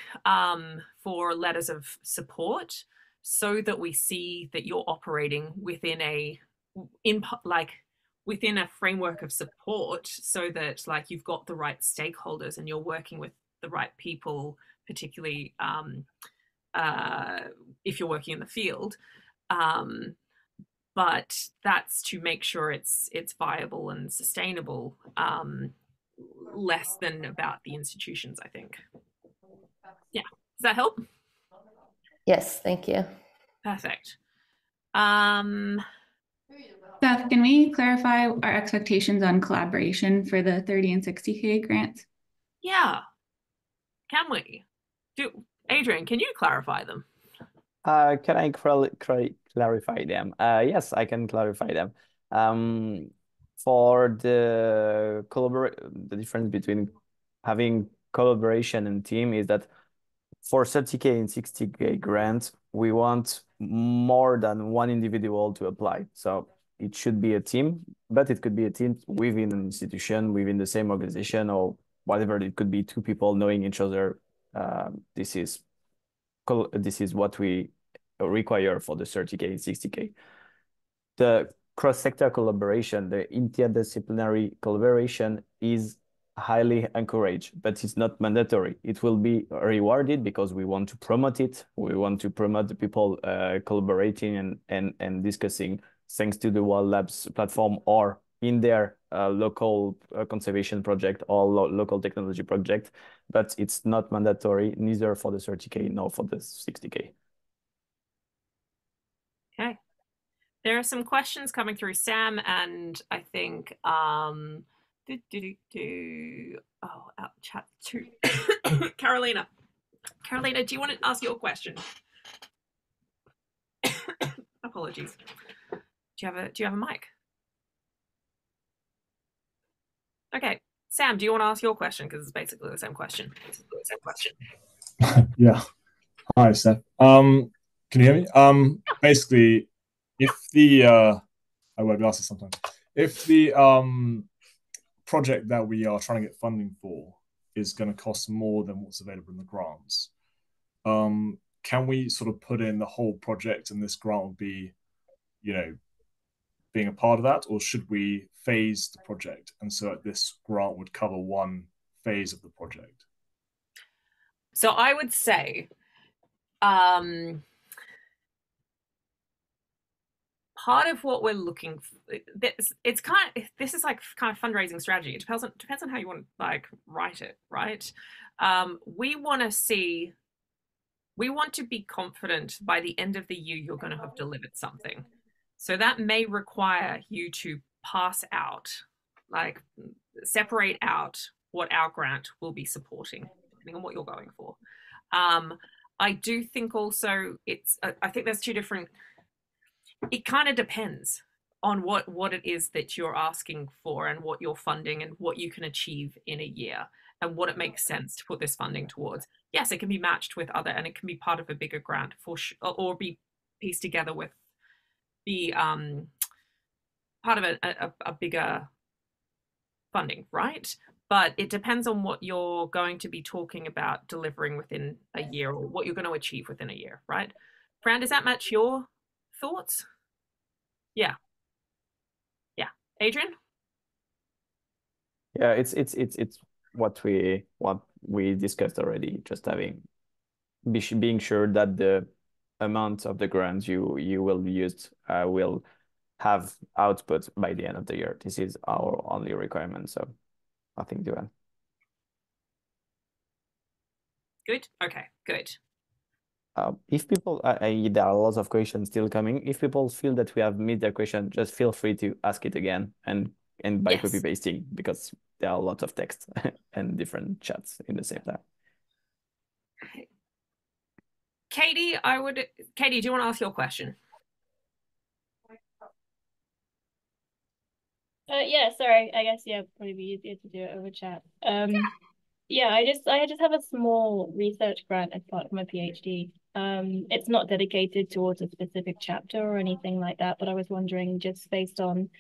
for letters of support so that we see that you're operating within a framework of support, so that like you've got the right stakeholders and you're working with the right people, particularly if you're working in the field. But that's to make sure it's viable and sustainable, less than about the institutions, I think. Yeah, does that help? Yes, thank you. Perfect. Beth, can we clarify our expectations on collaboration for the 30 and 60K grants? Yeah, can we? Adrian, can you clarify them? Can I clarify them? Yes, I can clarify them. For the difference between having collaboration and team is that for 30K and 60K grants, we want more than one individual to apply. So it should be a team, but it could be a team within an institution, within the same organization, or whatever. It could be two people knowing each other. This is what we require for the 30K and 60K. The cross-sector collaboration, the interdisciplinary collaboration is highly encouraged, but it's not mandatory. It will be rewarded because we want to promote it. We want to promote the people collaborating and discussing thanks to the WILDLABS platform or in their local conservation project or local technology project, but it's not mandatory, neither for the 30K nor for the 60K. Okay. There are some questions coming through, Sam, and I think chat to Carolina. Carolina, do you want to ask your question? Apologies. Do you have a mic? Okay, Sam, do you want to ask your question? Because it's basically the same question. Yeah. Hi, Steph. Can you hear me? Basically, if the I won't be asked this sometimes. If the project that we are trying to get funding for is going to cost more than what's available in the grants, can we sort of put in the whole project and this grant will be, being a part of that, or should we phase the project and so that this grant would cover one phase of the project? So I would say part of what we're looking for, this is like kind of fundraising strategy. It depends on how you want to like write it, right? We want to be confident by the end of the year you're going to have delivered something. So that may require you to pass out, like separate out what our grant will be supporting, depending on what you're going for. I do think also I think there's two different, it kind of depends on what it is that you're asking for and what you're funding and what you can achieve in a year. and what it makes sense to put this funding towards. Yes, it can be matched with other, and it can be part of a bigger grant or be pieced together with the part of a bigger funding, right? But it depends on what you're going to be talking about delivering within a year, or what you're going to achieve within a year, right? Fran, does that match your thoughts? Yeah. Yeah. Adrian? Yeah, it's what we discussed already. Just being sure that the amount of the grants you will use will have output by the end of the year. This is our only requirement, so nothing to add. Good. Okay. Good. If people, there are lots of questions still coming. If people feel that we have missed their question, just feel free to ask it again and by copy pasting, because there are lots of text and different chats in the same time. Katie, Katie, do you want to ask your question? Yeah, sorry. I guess probably be easier to do it over chat. Yeah, I just have a small research grant as part of my PhD. It's not dedicated towards a specific chapter or anything like that, but I was wondering, just based on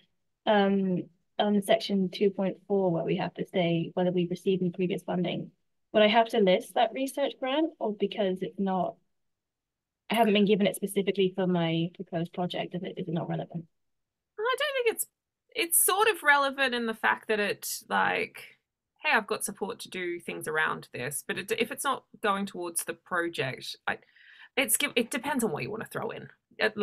section 2.4, where we have to say whether we received any previous funding, would I have to list that research grant, or because I haven't been given it specifically for my proposed project, is it not relevant? I don't think it's sort of relevant in the fact that it's like, hey, I've got support to do things around this, but if it's not going towards the project, it depends on what you want to throw in. That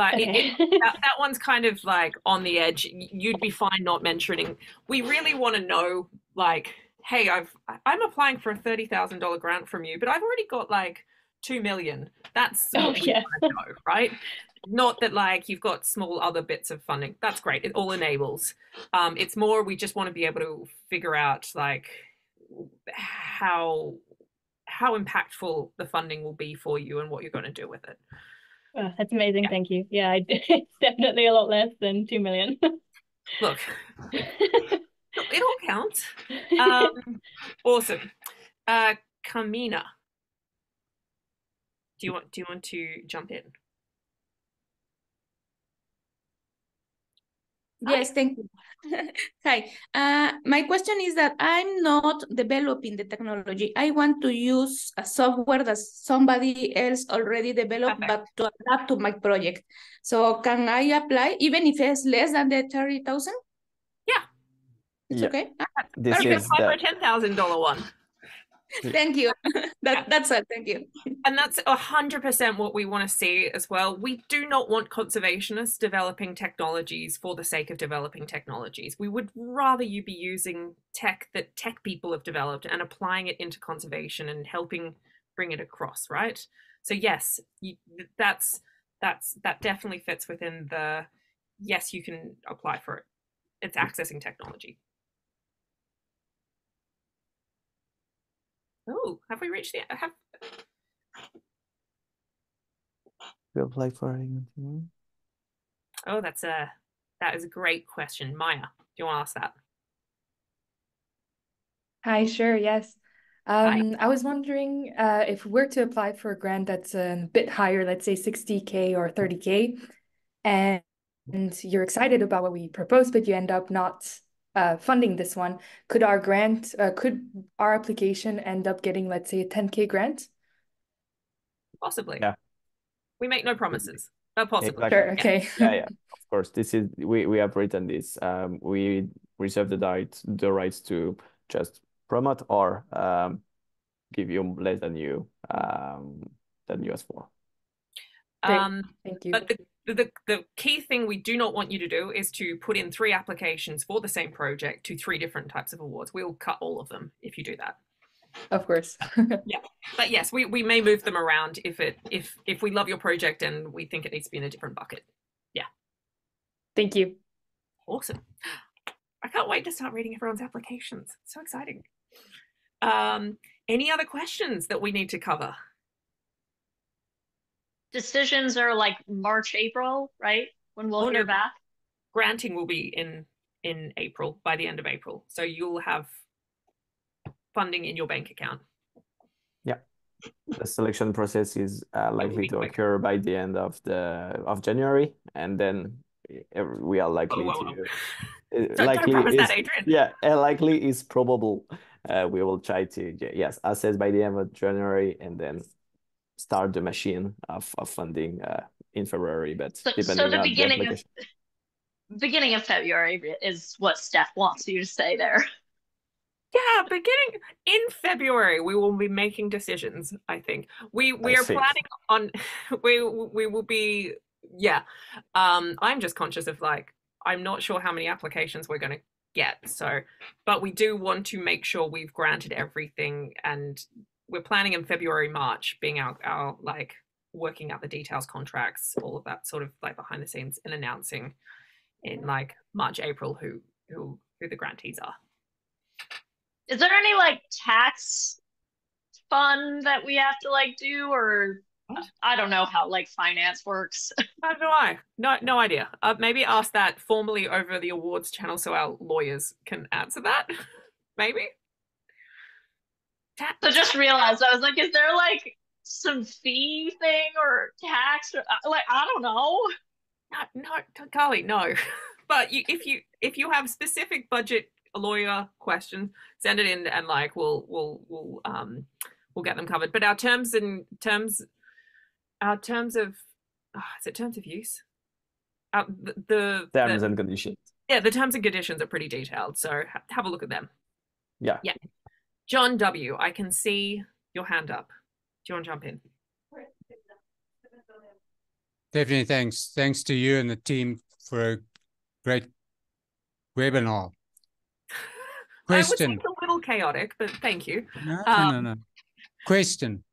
one's kind of like on the edge. You'd be fine not mentioning. We really want to know, like, hey, I'm applying for a $30,000 grant from you, but I've already got like 2 million. That's what we want to know, right? Not that like you've got small other bits of funding. That's great. It all enables. It's more we just want to be able to figure out like how impactful the funding will be for you and what you're going to do with it. Oh, that's amazing. Thank you. Yeah, it's definitely a lot less than 2 million. Look, it all counts. Awesome. Kamina, do you want to jump in? Yes, thank you. Hi. My question is that I'm not developing the technology. I want to use a software that somebody else already developed, but to adapt to my project. So can I apply even if it's less than the 30,000? Yeah. It's okay. You can apply for a $10,000 one. Thank you. That's it. Thank you. And that's 100% what we want to see as well. We do not want conservationists developing technologies for the sake of developing technologies. We would rather you be using tech that tech people have developed and applying it into conservation and helping bring it across, right? So yes, that definitely fits within the yes, you can apply for it. It's accessing technology. Oh, have we reached the We apply for it. Oh, that is a great question. Maya, do you want to ask that? Hi, sure, yes. Hi. I was wondering if we're to apply for a grant that's a bit higher, let's say 60K or 30K, and you're excited about what we proposed, but you end up not funding this one, could our application end up getting, let's say, a 10K grant? Possibly. Yeah. We make no promises. Possibly. Exactly. Sure, okay. Yeah. Of course, this is we have written this. We reserve the rights to just promote or give you less than you asked for. Thank you. But the key thing we do not want you to do is to put in 3 applications for the same project to 3 different types of awards. We'll cut all of them if you do that. Of course. Yeah, but yes, we may move them around if we love your project and we think it needs to be in a different bucket. Yeah. Thank you. Awesome. I can't wait to start reading everyone's applications. It's so exciting. Any other questions that we need to cover? Decisions are like March, April, right? When we'll hear back. Granting will be in April, by the end of April. So you'll have funding in your bank account. Yeah, the selection process is likely to occur by the end of January, and then we are likely to Don't promise that, Adrian. Yeah, likely is probable. We will try to assess by the end of January, and then start the machine of funding in February. But depending the on the application. Beginning of February is what Steph wants you to say there. Yeah, beginning in February, we will be making decisions. I think we are planning on we will be I'm just conscious of like I'm not sure how many applications we're going to get. So, but we do want to make sure we've granted everything, and we're planning in February, March being our like working out the details, contracts, all of that sort of like behind the scenes, and announcing in like March, April who the grantees are. Is there any like tax fund that we have to like do, or I don't know how like finance works? How do I? No idea. Maybe ask that formally over the awards channel so our lawyers can answer that. Maybe. So just realized I was like, is there like some fee thing or tax or like I don't know. No, Carly, no. But if you have specific budget lawyer questions, send it in, and like we'll get them covered. But our terms of is it terms of use? The terms and conditions. Yeah, the terms and conditions are pretty detailed, so have a look at them. Yeah. John W., I can see your hand up. Do you want to jump in? Definitely, thanks. Thanks to you and the team for a great webinar. Question. I was a little chaotic, but thank you. No. Question.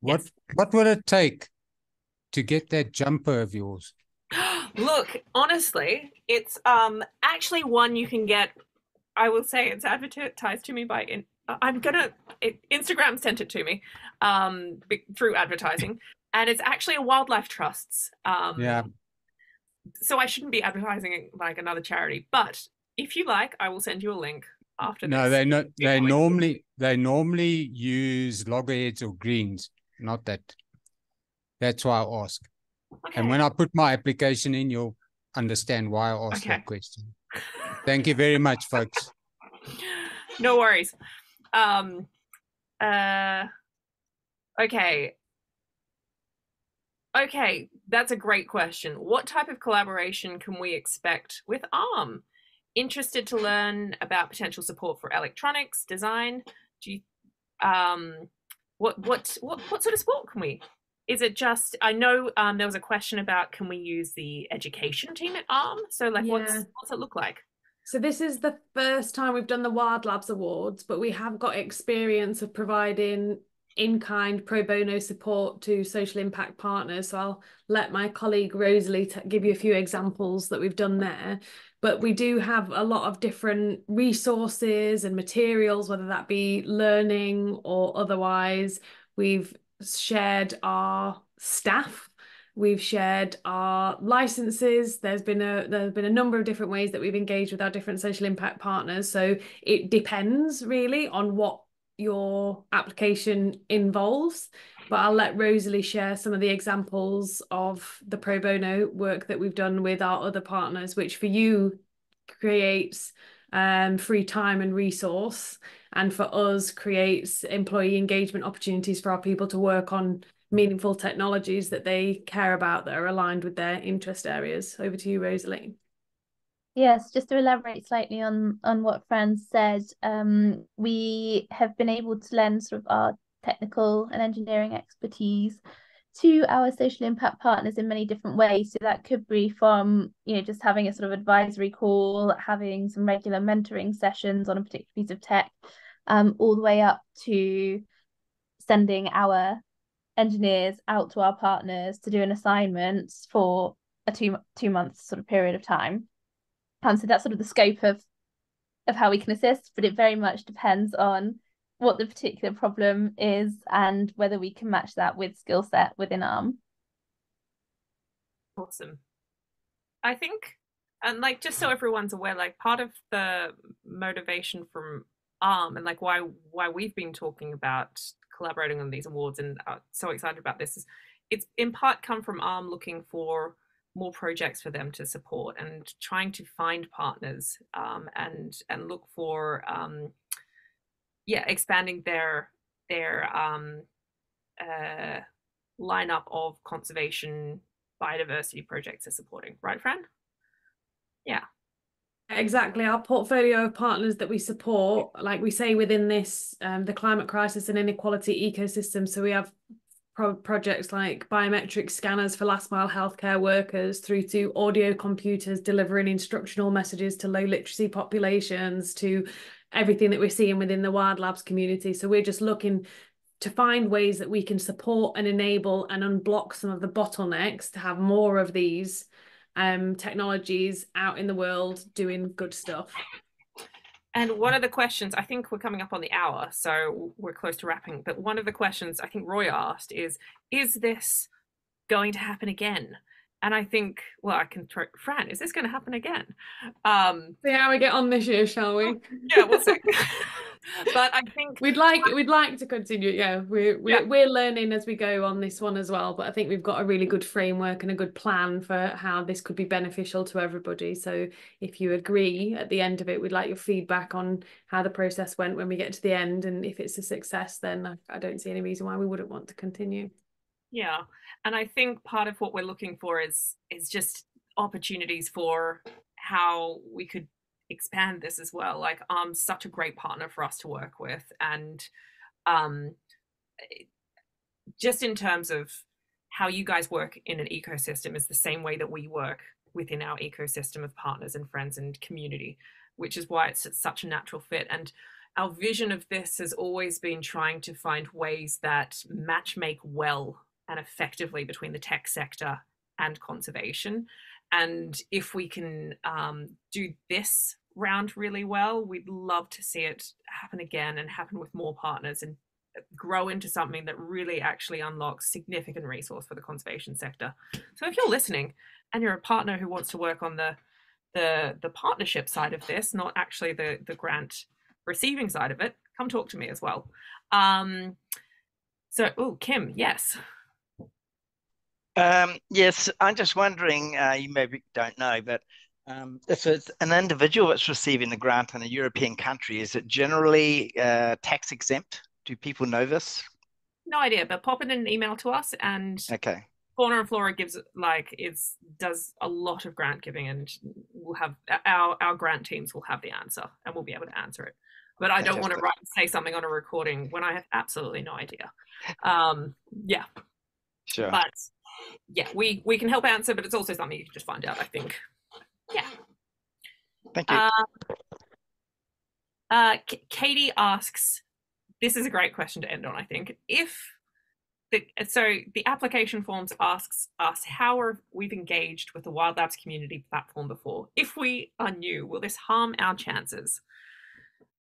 What would it take to get that jumper of yours? Look, honestly, it's actually one you can get. I will say it's advertised to me by Instagram sent it to me through advertising, and it's actually a wildlife trust's. So I shouldn't be advertising like another charity, but if you like, I will send you a link after. No, this. they normally use loggerheads or greens, not that. That's why I ask. Okay. And when I put my application in, you'll understand why I asked that question. Thank you very much, folks. No worries. Okay, that's a great question. What type of collaboration can we expect with ARM? Interested to learn about potential support for electronics design? Do you, what sort of support can we? Is it just, I know there was a question about, can we use the education team at ARM? So like, what's it look like? So this is the first time we've done the WILDLABS Awards, but we have got experience of providing in-kind pro bono support to social impact partners. So I'll let my colleague Rosalie give you a few examples that we've done there. But we do have a lot of different resources and materials, whether that be learning or otherwise. We've shared our staff. We've shared our licenses. There's been a number of different ways that we've engaged with our different social impact partners. So it depends really on what your application involves. But I'll let Rosalie share some of the examples of the pro bono work that we've done with our other partners, which for you creates free time and resource, and for us creates employee engagement opportunities for our people to work on meaningful technologies that they care about that are aligned with their interest areas. Over to you, Rosalie. Yes, just to elaborate slightly on what Fran said, we have been able to lend sort of our technical and engineering expertise to our social impact partners in many different ways. So that could be from, just having a sort of advisory call, having some regular mentoring sessions on a particular piece of tech, all the way up to sending our engineers out to our partners to do an assignment for a two month sort of period of time. So that's sort of the scope of how we can assist, but it very much depends on what the particular problem is and whether we can match that with skill set within ARM. Awesome. I think And like, just so everyone's aware, like part of the motivation from ARM and like why we've been talking about collaborating on these awards and are so excited about this is it's in part come from ARM looking for more projects for them to support and trying to find partners and look for expanding their lineup of conservation biodiversity projects they're supporting, right, Fran? Yeah. Exactly. Our portfolio of partners that we support, like we say within this, the climate crisis and inequality ecosystem. So we have projects like biometric scanners for last mile healthcare workers through to audio computers delivering instructional messages to low literacy populations, to everything that we're seeing within the WILDLABS community. So we're just looking to find ways that we can support and enable and unblock some of the bottlenecks to have more of these technologies out in the world doing good stuff. And one of the questions, I think we're coming up on the hour, so we're close to wrapping, but one of the questions I think Roy asked is this going to happen again? And I think, well, I can throw, Fran, is this going to happen again? See how we get on this year, shall we? Yeah, we'll see. But I think we'd like to continue. Yeah, we're learning as we go on this one as well. But I think we've got a really good framework and a good plan for how this could be beneficial to everybody. So if you agree at the end of it, we'd like your feedback on how the process went when we get to the end, and if it's a success, then I don't see any reason why we wouldn't want to continue. Yeah, and I think part of what we're looking for is just opportunities for how we could expand this as well. Like such a great partner for us to work with, and just in terms of how you guys work in an ecosystem is the same way that we work within our ecosystem of partners and friends and community, which is why it's such a natural fit. And our vision of this has always been trying to find ways that match make well and effectively between the tech sector and conservation. And if we can do this round really well, we'd love to see it happen again and happen with more partners and grow into something that really actually unlocks significant resource for the conservation sector. So if you're listening and you're a partner who wants to work on the partnership side of this, not actually the grant receiving side of it, come talk to me as well. So, Kim, yes. Yes, I'm just wondering, you maybe don't know, but if it's an individual that's receiving the grant in a European country, is it generally tax exempt? Do people know this? No idea, but pop it in an email to us, and okay. Fauna and Flora does a lot of grant giving, and we'll have our grant teams will have the answer, and we'll be able to answer it. But I don't want to say something on a recording when I have absolutely no idea. Yeah. Sure. But yeah, we can help answer, but it's also something you can just find out, I think. Yeah. Thank you. Katie asks, this is a great question to end on, I think. So the application forms asks us how we've engaged with the WILDLABS community platform before. If we are new, will this harm our chances?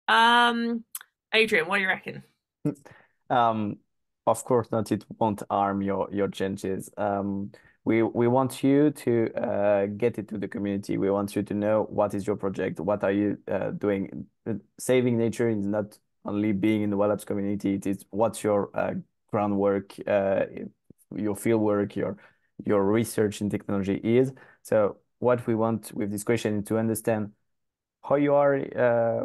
Adrian, what do you reckon? Of course not. It won't harm your chances. We want you to get it to the community. We want you to know what is your project, what are you doing. Saving nature is not only being in the WILDLABS community. It is what's your groundwork, your field work, your research in technology is. So what we want with this question is to understand how you are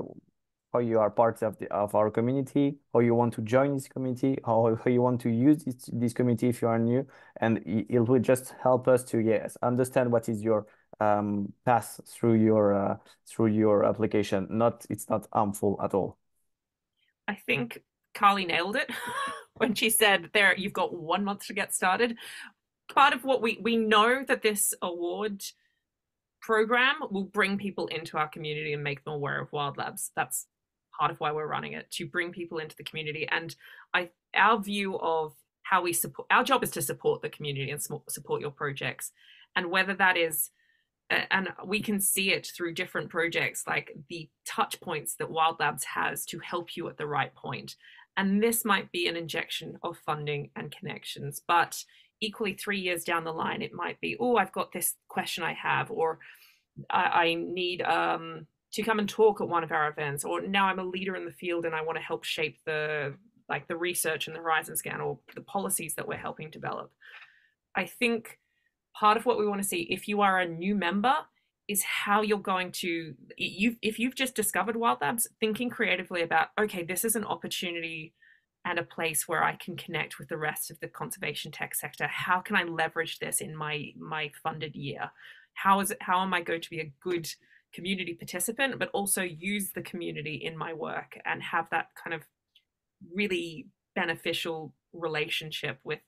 part of our community, how you want to join this community, how you want to use this community if you are new, and it will just help us to understand what is your path through your application. It's not harmful at all. I think Carly nailed it when she said you've got 1 month to get started. Part of what we know that this award program will bring people into our community and make them aware of WILDLABS. That's part of why we're running it, to bring people into the community. And our view of how we support, our job is to support the community and support your projects. And whether that is, and we can see it through different projects, like the touch points that WILDLABS has to help you at the right point. And this might be an injection of funding and connections, but equally 3 years down the line, it might be, oh, I've got this question I have, or I need to come and talk at one of our events, or now I'm a leader in the field and I want to help shape the research in the Horizon Scan or the policies that we're helping develop. I think part of what we want to see, if you are a new member, is how you're going to, if you've just discovered WildLabs, thinking creatively about, okay, this is an opportunity and a place where I can connect with the rest of the conservation tech sector. How can I leverage this in my funded year? How am I going to be a good community participant, but also use the community in my work and have that kind of really beneficial relationship with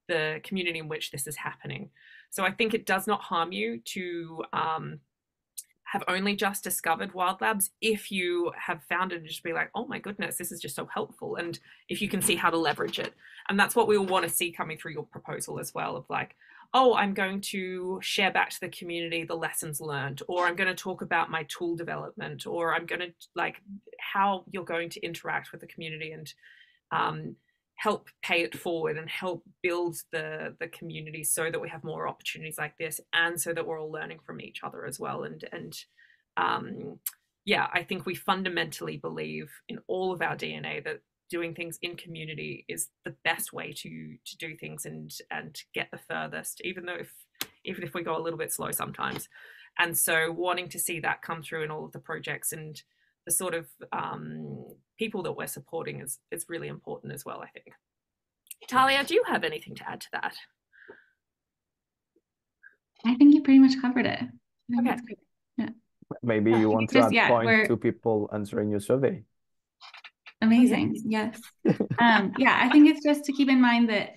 the community in which this is happening. So I think it does not harm you to have only just discovered WildLabs if you have found it and just be like, oh my goodness, this is just so helpful. And if you can see how to leverage it. And that's what we all want to see coming through your proposal as well, of like, oh, I'm going to share back to the community the lessons learned, or I'm going to talk about my tool development, or I'm going to like how you're going to interact with the community and help pay it forward and help build the community so that we have more opportunities like this, and so that we're all learning from each other as well. And yeah, I think we fundamentally believe in all of our DNA that doing things in community is the best way to do things and get the furthest, even if we go a little bit slow sometimes. And so wanting to see that come through in all of the projects and the sort of people that we're supporting is really important as well, I think. Talia, do you have anything to add to that? I think you pretty much covered it. Okay. Yeah. Maybe you want to just, add point to people answering your survey. Amazing. Yes. Yeah, I think it's just to keep in mind that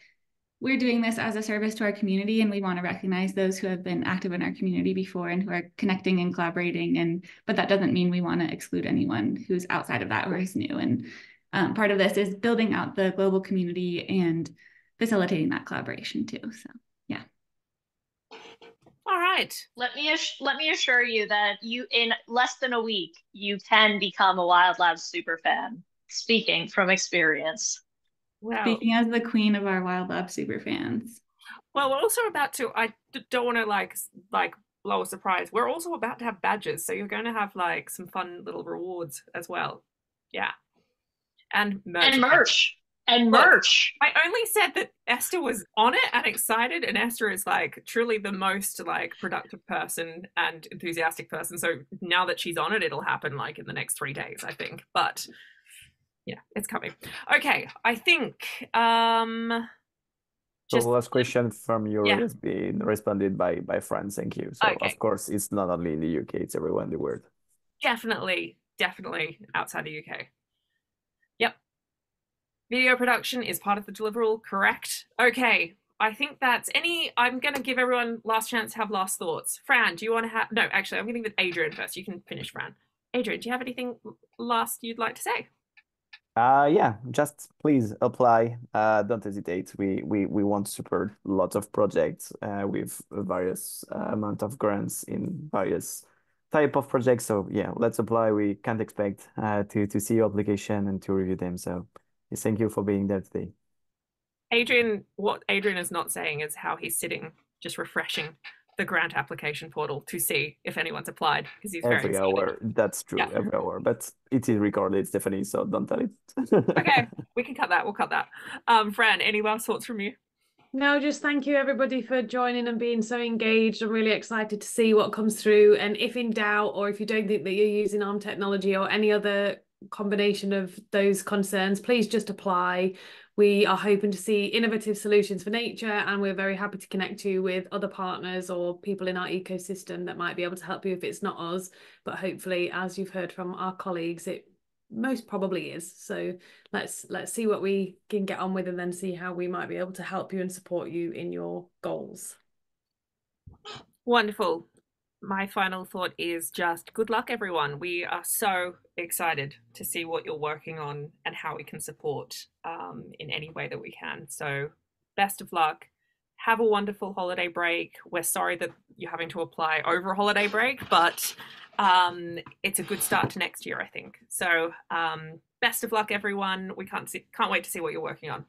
we're doing this as a service to our community, and we want to recognize those who have been active in our community before and who are connecting and collaborating. But that doesn't mean we want to exclude anyone who's outside of that or is new. And part of this is building out the global community and facilitating that collaboration too. So yeah. All right. Let me assure you that in less than a week, you can become a WildLabs super fan. Speaking from experience. Wow. Speaking as the queen of our WildLabs super fans. Well, we're also about to, I don't want to like blow a surprise. We're also about to have badges. So you're going to have like some fun little rewards as well. Yeah. And merch. And merch. I only said that Esther was on it and excited, and Esther is like truly the most like productive person and enthusiastic person. So now that she's on it, it'll happen like in the next 3 days, I think. But yeah, it's coming. Okay, I think so the last question from you has been responded by France. Thank you. So of course it's not only in the UK, it's everywhere in the world. Definitely outside the UK. Yep. Video production is part of the deliverable, correct? Okay, I think I'm gonna give everyone last chance to have last thoughts. Fran, do you want to have, no, actually I'm gonna give Adrian first. You can finish, Fran. Adrian, do you have anything last you'd like to say? Yeah, just please apply. Don't hesitate. We want to support lots of projects with various amount of grants in various type of projects. So yeah, let's apply. We can't expect to see your application and to review them. So thank you for being there today. Adrian, what Adrian is not saying is how he's sitting, just refreshing the grant application portal to see if anyone's applied, because he's every hour. That's true, every hour, but it is recorded, Stephanie, so don't tell it. Okay, we can cut that. We'll cut that. Fran, any last thoughts from you? No, just thank you everybody for joining and being so engaged. I'm really excited to see what comes through. And if in doubt, or if you don't think that you're using ARM technology or any other combination of those concerns, please just apply. We are hoping to see innovative solutions for nature, and we're very happy to connect you with other partners or people in our ecosystem that might be able to help you if it's not us. But hopefully, as you've heard from our colleagues, it most probably is. So let's see what we can get on with, and then see how we might be able to help you and support you in your goals. Wonderful. My final thought is just good luck, everyone. We are so excited to see what you're working on and how we can support in any way that we can. So best of luck. Have a wonderful holiday break. We're sorry that you're having to apply over a holiday break, but it's a good start to next year, I think. So best of luck, everyone. We can't wait to see what you're working on.